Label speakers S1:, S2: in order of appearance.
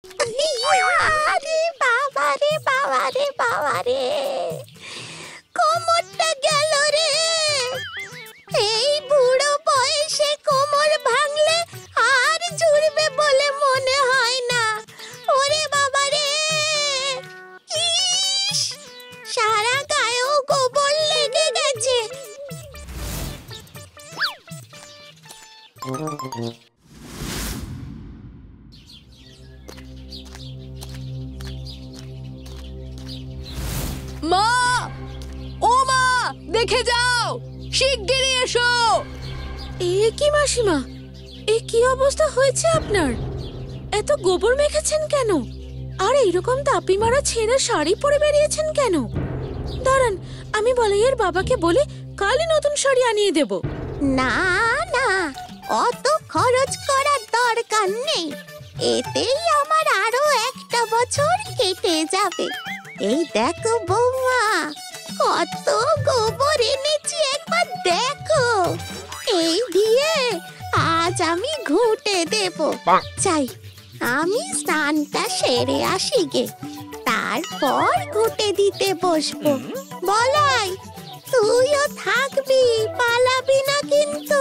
S1: আরে বাবা রে বাবা রে বাবা রে, কোমরটা গেল রে। এই বুড়ো বয়সে কোমর ভাঙলে আর জুড়বে বলে মনে হয় না। ওরে বাবা রে, ইস, সারা গায়েও গোবর লেগে গেছে।
S2: মা, ও মা, দেখে যাও, শিগগিরই এসো।
S3: এ কি মাসিমা, এ কি অবস্থা হয়েছে আপনার? এত গোবর মেখেছেন কেন? আর এইরকম তাপি মারা ছেঁড়া শাড়ি পরে বেরিয়েছেন কেন? দাঁড়ান, আমি বলাইয়ের বাবাকে বলে কালই নতুন শাড়ি আনিয়ে দেব।
S1: না না, অত খরচ করার দরকার নেই। এতেই আমার আরো একটা বছর কেটে যাবে। এই দেখো বৌমা, কত গোবর এনেছি, একবার দেখো। এই দিয়ে আজ আমি ঘুঁটে দেব। চাই আমি স্নানটা সেরে আসি গে, তারপর ঘুঁটে দিতে বসবো। বলাই, তুইও থাকবি, পালাবি না কিন্তু।